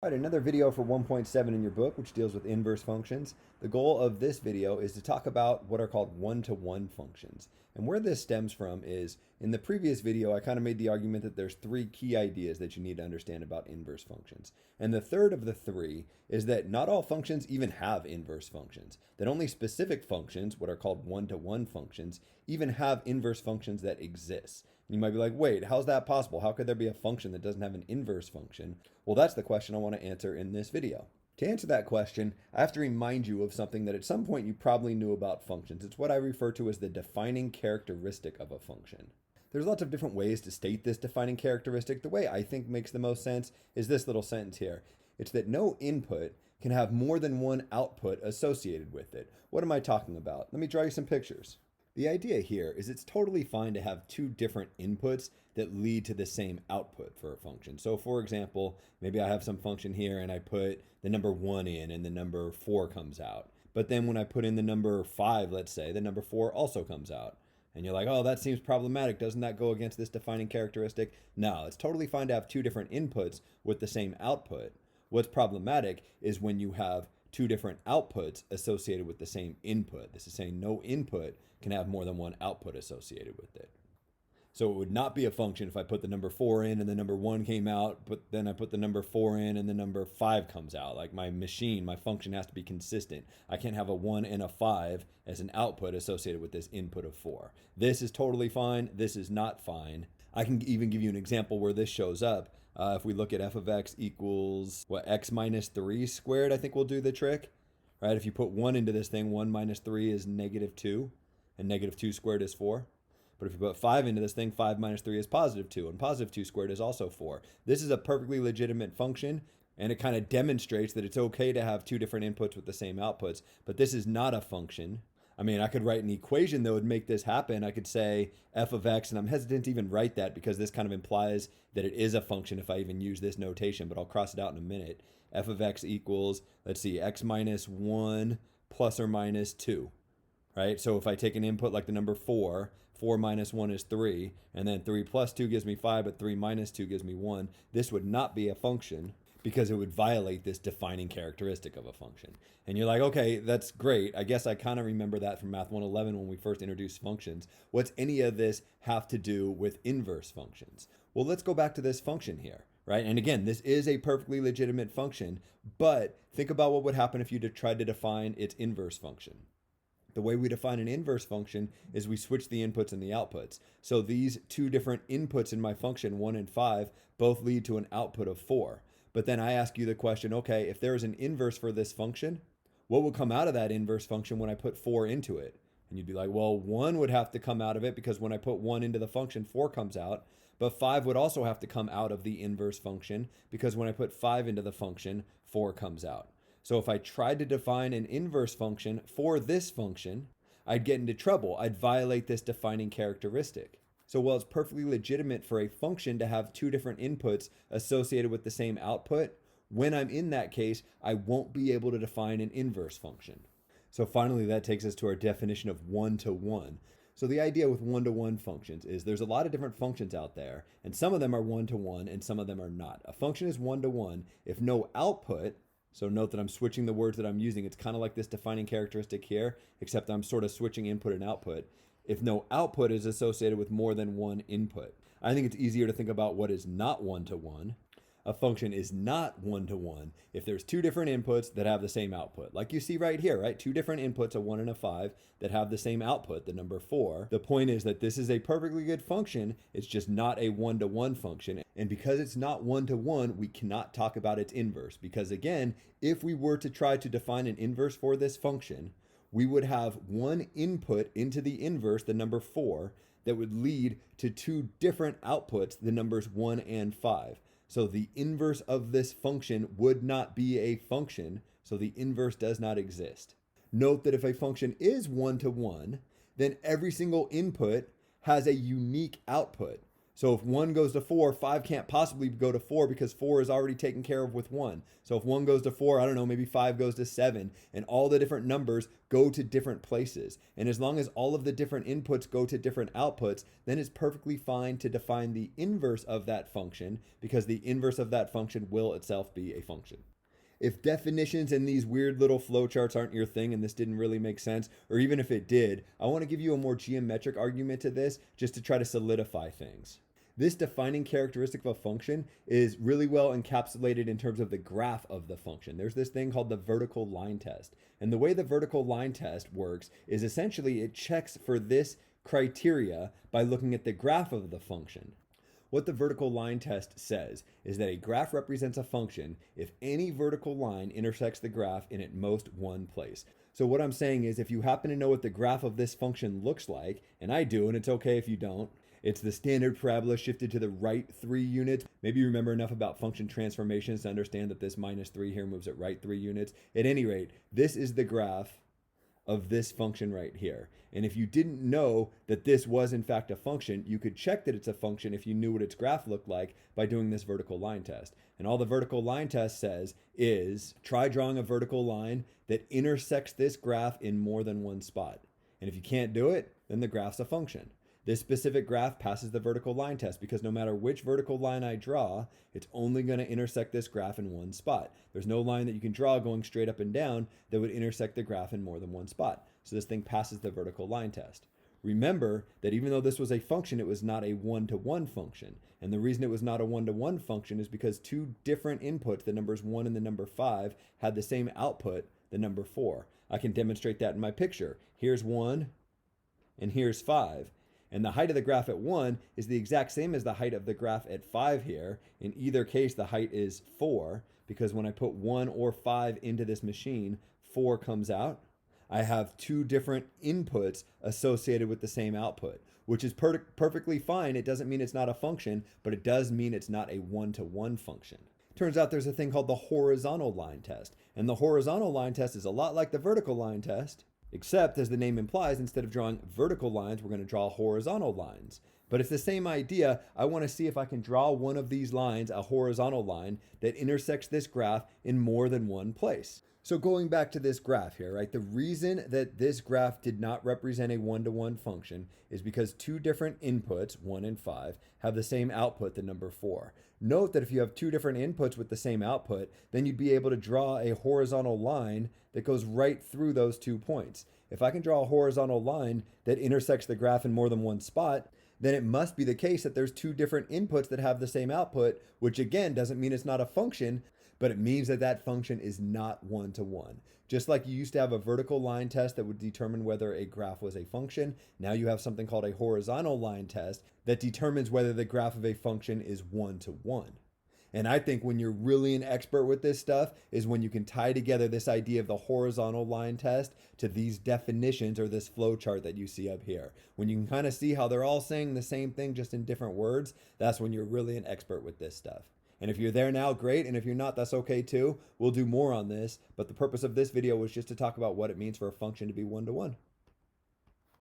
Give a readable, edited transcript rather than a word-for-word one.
All right, another video for 1.7 in your book, which deals with inverse functions. The goal of this video is to talk about what are called one-to-one functions. And where this stems from is, in the previous video, I kind of made the argument that there's three key ideas that you need to understand about inverse functions. And the third of the three is that not all functions even have inverse functions. That only specific functions, what are called one-to-one functions, even have inverse functions that exist. And you might be like, wait, how's that possible? How could there be a function that doesn't have an inverse function? Well, that's the question I want to answer in this video. To answer that question, I have to remind you of something that at some point you probably knew about functions. It's what I refer to as the defining characteristic of a function. There's lots of different ways to state this defining characteristic. The way I think makes the most sense is this little sentence here. It's that no input can have more than one output associated with it. What am I talking about? Let me draw you some pictures. The idea here is it's totally fine to have two different inputs that lead to the same output for a function. So for example, maybe I have some function here and I put the number 1 in and the number 4 comes out. But then when I put in the number 5, let's say, the number 4 also comes out. And you're like, oh, that seems problematic. Doesn't that go against this defining characteristic? No, it's totally fine to have two different inputs with the same output. What's problematic is when you have two different outputs associated with the same input. This is saying no input can have more than one output associated with it. So it would not be a function if I put the number 4 in and the number 1 came out, but then I put the number 4 in and the number 5 comes out. Like my machine, my function has to be consistent. I can't have a 1 and a 5 as an output associated with this input of 4. This is totally fine. This is not fine. I can even give you an example where this shows up. If we look at f of x equals, x minus 3 squared, I think will do the trick. Right? If you put 1 into this thing, 1 minus 3 is negative 2, and negative 2 squared is 4. But if you put 5 into this thing, 5 minus 3 is positive 2, and positive 2 squared is also 4. This is a perfectly legitimate function, and it kind of demonstrates that it's okay to have two different inputs with the same outputs, but this is not a function. I mean, I could write an equation that would make this happen. I could say f of x, and I'm hesitant to even write that because this kind of implies that it is a function if I even use this notation, but I'll cross it out in a minute. F of x equals, let's see, x minus 1 plus or minus 2, right? So if I take an input like the number 4, 4 minus 1 is 3, and then 3 plus 2 gives me 5, but 3 minus 2 gives me 1. This would not be a function because it would violate this defining characteristic of a function. And you're like, okay, that's great. I guess I kind of remember that from Math 111 when we first introduced functions. What's any of this have to do with inverse functions? Well, let's go back to this function here, right? And again, this is a perfectly legitimate function, but think about what would happen if you tried to define its inverse function. The way we define an inverse function is we switch the inputs and the outputs. So these two different inputs in my function, 1 and 5, both lead to an output of 4. But then I ask you the question, okay, if there is an inverse for this function, what would come out of that inverse function when I put 4 into it? And you'd be like, well, 1 would have to come out of it because when I put 1 into the function, 4 comes out. But 5 would also have to come out of the inverse function because when I put 5 into the function, 4 comes out. So if I tried to define an inverse function for this function, I'd get into trouble. I'd violate this defining characteristic. So while it's perfectly legitimate for a function to have two different inputs associated with the same output, when I'm in that case, I won't be able to define an inverse function. So finally, that takes us to our definition of one-to-one. So the idea with one-to-one functions is there's a lot of different functions out there, and some of them are one-to-one and some of them are not. A function is one-to-one if no output, so note that I'm switching the words that I'm using. It's kind of like this defining characteristic here, except I'm sort of switching input and output. If no output is associated with more than one input. I think it's easier to think about what is not one-to-one. A function is not one-to-one if there's two different inputs that have the same output. Like you see right here, right? Two different inputs, a 1 and a 5, that have the same output, the number 4. The point is that this is a perfectly good function. It's just not a one-to-one function. And because it's not one-to-one, we cannot talk about its inverse. Because again, if we were to try to define an inverse for this function, we would have one input into the inverse, the number 4, that would lead to two different outputs, the numbers 1 and 5. So the inverse of this function would not be a function, so the inverse does not exist. Note that if a function is one-to-one, then every single input has a unique output. So if 1 goes to 4, 5 can't possibly go to 4 because 4 is already taken care of with 1. So if 1 goes to 4, I don't know, maybe 5 goes to 7, and all the different numbers go to different places. And as long as all of the different inputs go to different outputs, then it's perfectly fine to define the inverse of that function, because the inverse of that function will itself be a function. If definitions and these weird little flowcharts aren't your thing and this didn't really make sense, or even if it did, I want to give you a more geometric argument to this just to try to solidify things. This defining characteristic of a function is really well encapsulated in terms of the graph of the function. There's this thing called the vertical line test. And the way the vertical line test works is essentially it checks for this criteria by looking at the graph of the function. What the vertical line test says is that a graph represents a function if any vertical line intersects the graph in at most one place. So what I'm saying is, if you happen to know what the graph of this function looks like, and I do, and it's okay if you don't, it's the standard parabola shifted to the right 3 units. Maybe you remember enough about function transformations to understand that this -3 here moves at right 3 units. At any rate, this is the graph of this function right here. And if you didn't know that this was in fact a function, you could check that it's a function if you knew what its graph looked like by doing this vertical line test. And all the vertical line test says is try drawing a vertical line that intersects this graph in more than one spot. And if you can't do it, then the graph's a function. This specific graph passes the vertical line test because no matter which vertical line I draw, it's only going to intersect this graph in one spot. There's no line that you can draw going straight up and down that would intersect the graph in more than one spot. So this thing passes the vertical line test. Remember that even though this was a function, it was not a one-to-one function. And the reason it was not a one-to-one function is because two different inputs, the numbers 1 and the number 5, had the same output, the number 4. I can demonstrate that in my picture. Here's 1 and here's 5. And the height of the graph at 1 is the exact same as the height of the graph at 5 here. In either case, the height is 4, because when I put 1 or 5 into this machine, 4 comes out. I have two different inputs associated with the same output, which is perfectly fine. It doesn't mean it's not a function, but it does mean it's not a one-to-one function. Turns out there's a thing called the horizontal line test. And the horizontal line test is a lot like the vertical line test, except, as the name implies, instead of drawing vertical lines, we're going to draw horizontal lines. But it's the same idea. I want to see if I can draw one of these lines, a horizontal line, that intersects this graph in more than one place. So going back to this graph here, right? The reason that this graph did not represent a one-to-one function is because two different inputs, 1 and 5, have the same output, the number 4. Note that if you have two different inputs with the same output, then you'd be able to draw a horizontal line that goes right through those 2 points. If I can draw a horizontal line that intersects the graph in more than one spot, then it must be the case that there's two different inputs that have the same output, which again doesn't mean it's not a function, but it means that that function is not one-to-one. Just like you used to have a vertical line test that would determine whether a graph was a function, now you have something called a horizontal line test that determines whether the graph of a function is one-to-one. And I think when you're really an expert with this stuff is when you can tie together this idea of the horizontal line test to these definitions or this flow chart that you see up here. When you can kind of see how they're all saying the same thing just in different words, that's when you're really an expert with this stuff. And if you're there now, great. And if you're not, that's okay too. We'll do more on this. But the purpose of this video was just to talk about what it means for a function to be one-to-one.